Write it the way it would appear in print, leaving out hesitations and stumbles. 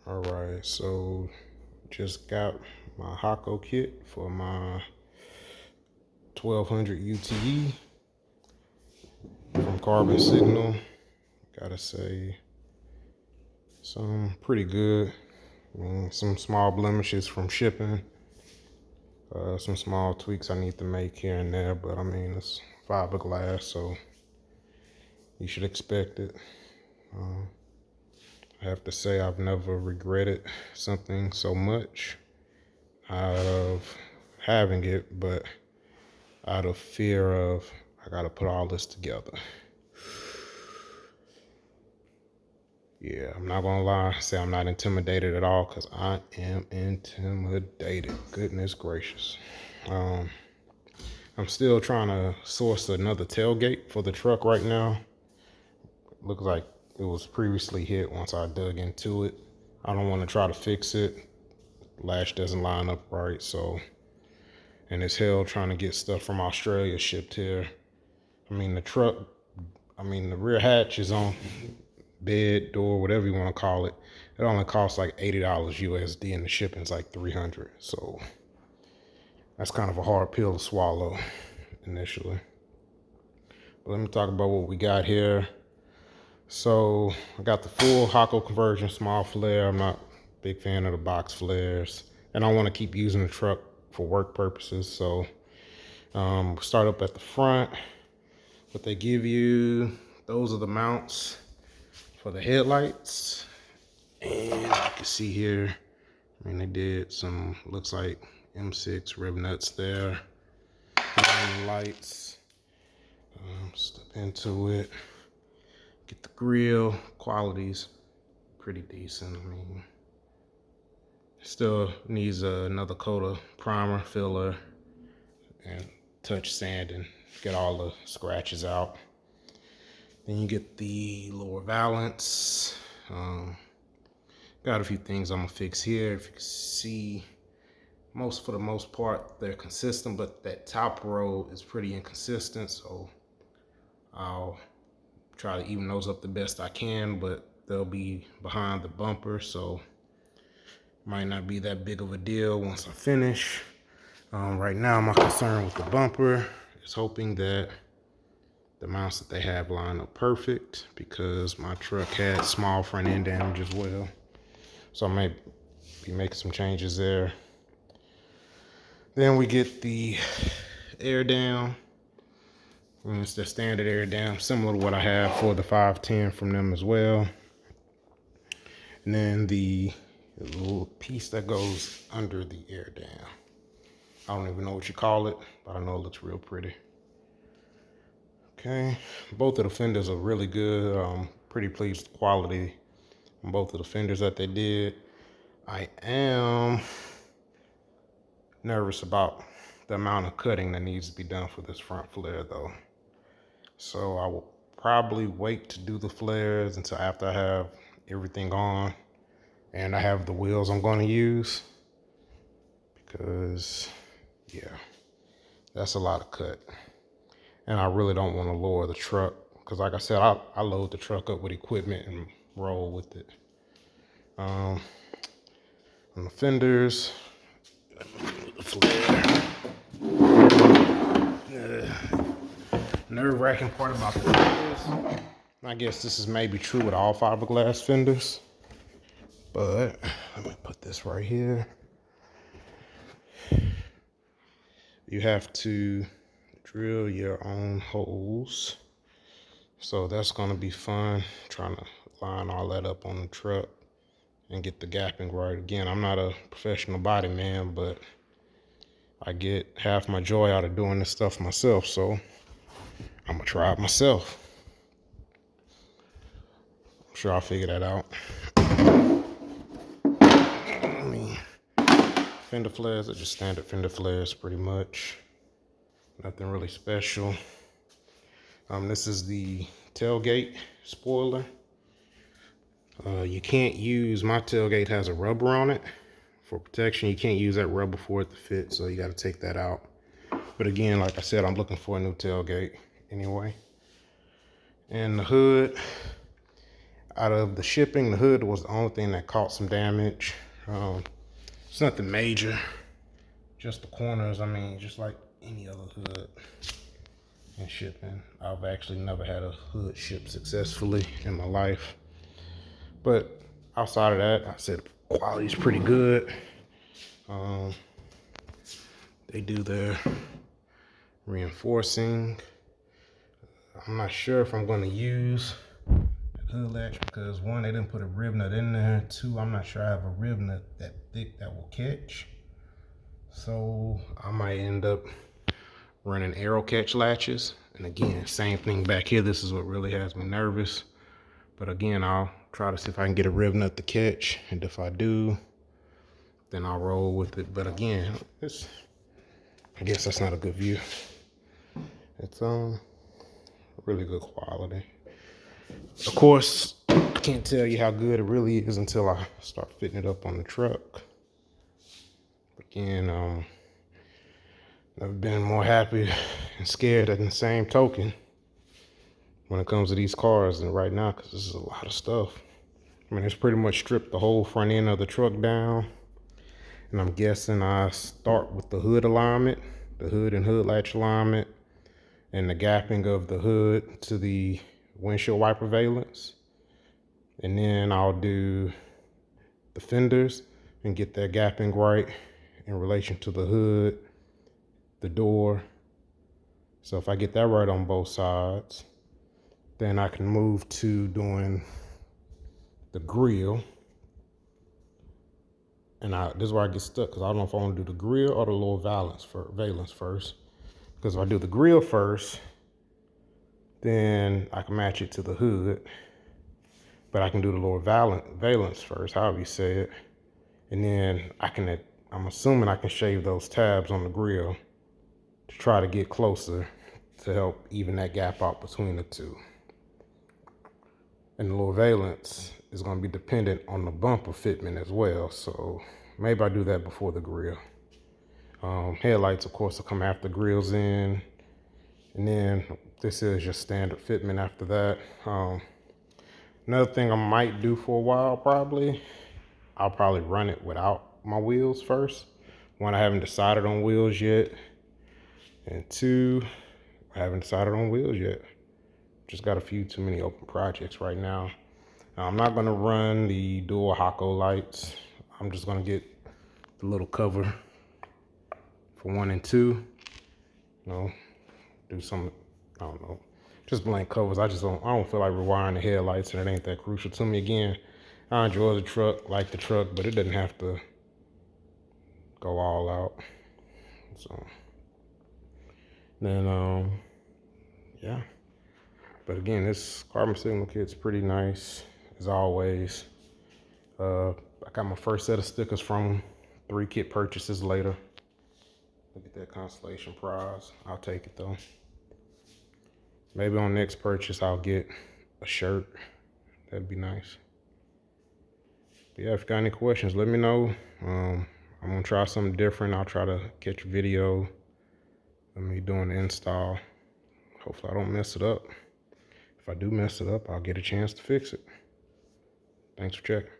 All right, so just got my Hako kit for my 1200 UTE from Carbon Signal. Gotta say, some pretty good. Some small blemishes from shipping. Some small tweaks I need to make here and there, but I mean, it's fiberglass, so you should expect it. I have to say, I've never regretted something so much out of having it, but out of fear of I gotta put all this together. Yeah, I'm not gonna lie, say I'm not intimidated at all, because I am intimidated. Goodness gracious. I'm still trying to source another tailgate for the truck right now. Looks like it was previously hit once I dug into it. I don't want to try to fix it. Lash doesn't line up right, so. And it's hell trying to get stuff from Australia shipped here. I mean, the rear hatch is on bed, door, whatever you want to call it. It only costs like $80 USD and the shipping's like $300. So that's kind of a hard pill to swallow initially. But let me talk about what we got here. So I got the full Hako conversion small flare. I'm not a big fan of the box flares, and I want to keep using the truck for work purposes. So start up at the front. What they give you, those are the mounts for the headlights. And you can see here, I mean, they did some, looks like M6 rib nuts there. Lights. Step into it. Get the grill. Quality's pretty decent. I mean, still needs another coat of primer, filler, and touch sand and get all the scratches out. Then you get the lower valance. Got a few things I'm gonna fix here. If you can see, for the most part, they're consistent, but that top row is pretty inconsistent. So I'll try to even those up the best I can, but they'll be behind the bumper, so might not be that big of a deal once I finish. Right now, my concern with the bumper is hoping that the mounts that they have line up perfect, because my truck had small front end damage as well. So I may be making some changes there. Then we get the air dam. And it's the standard air dam, similar to what I have for the 510 from them as well. And then the little piece that goes under the air dam. I don't even know what you call it, but I know it looks real pretty. Okay, both of the fenders are really good. I'm pretty pleased with the quality on both of the fenders that they did. I am nervous about the amount of cutting that needs to be done for this front flare though. So I will probably wait to do the flares until after I have everything on and I have the wheels I'm going to use, because yeah, that's a lot of cut. And I really don't want to lower the truck, because like I said, I load the truck up with equipment and roll with it. On the fenders, the flare. Nerve-wracking part about the fenders, I guess this is maybe true with all fiberglass fenders, but let me put this right here. You have to drill your own holes, so that's going to be fun, trying to line all that up on the truck and get the gapping right. Again, I'm not a professional body man, but I get half my joy out of doing this stuff myself, so I'm gonna try it myself. I'm sure I'll figure that out. I mean, fender flares are just standard fender flares pretty much. Nothing really special. This is the tailgate spoiler. You can't use, my tailgate has a rubber on it for protection. You can't use that rubber for it to fit, so you got to take that out. But again, like I said, I'm looking for a new tailgate anyway. And the hood, out of the shipping, the hood was the only thing that caught some damage. It's nothing major, just the corners. I mean, just like any other hood in shipping. I've actually never had a hood shipped successfully in my life. But outside of that, I said quality's pretty good. They do their reinforcing. I'm not sure if I'm going to use the hood latch because one, they didn't put a rib nut in there. Two, I'm not sure I have a rib nut that thick that will catch. So I might end up running arrow catch latches. And again, same thing back here. This is what really has me nervous. But again, I'll try to see if I can get a rib nut to catch. And if I do, then I'll roll with it. But again, I guess that's not a good view. It's really good quality. Of course, I can't tell you how good it really is until I start fitting it up on the truck. Again, never been more happy and scared at the same token when it comes to these cars than right now, because this is a lot of stuff. I mean, it's pretty much stripped the whole front end of the truck down. And I'm guessing I start with the hood alignment, the hood and hood latch alignment, and the gapping of the hood to the windshield wiper valence. And then I'll do the fenders and get that gapping right in relation to the hood, the door. So if I get that right on both sides, then I can move to doing the grill. And this is where I get stuck, because I don't know if I want to do the grill or the lower valence first. Because if I do the grill first, then I can match it to the hood. But I can do the lower valence first, however you say it. And then I'm assuming I can shave those tabs on the grill to try to get closer to help even that gap out between the two. And the lower valence is going to be dependent on the bumper fitment as well. So maybe I do that before the grill. Headlights, of course, will come after grills in. And then this is your standard fitment after that. Another thing I might do for a while, I'll probably run it without my wheels first. One, I haven't decided on wheels yet. And two, I haven't decided on wheels yet. Just got a few too many open projects right now. I'm not gonna run the dual Hako lights. I'm just gonna get the little cover for 1 and 2. Do some, I don't know, just blank covers. I don't feel like rewiring the headlights, and it ain't that crucial to me. Again, I enjoy the truck, like the truck, but it doesn't have to go all out. So then, yeah. But again, this carbon signal kit's pretty nice, as always. I got my first set of stickers from them. 3 kit purchases later. Look at that Constellation prize. I'll take it though. Maybe on next purchase, I'll get a shirt. That'd be nice. But yeah, if you got any questions, let me know. I'm gonna try something different. I'll try to catch a video of me doing the install. Hopefully I don't mess it up. If I do mess it up, I'll get a chance to fix it. Thanks for checking.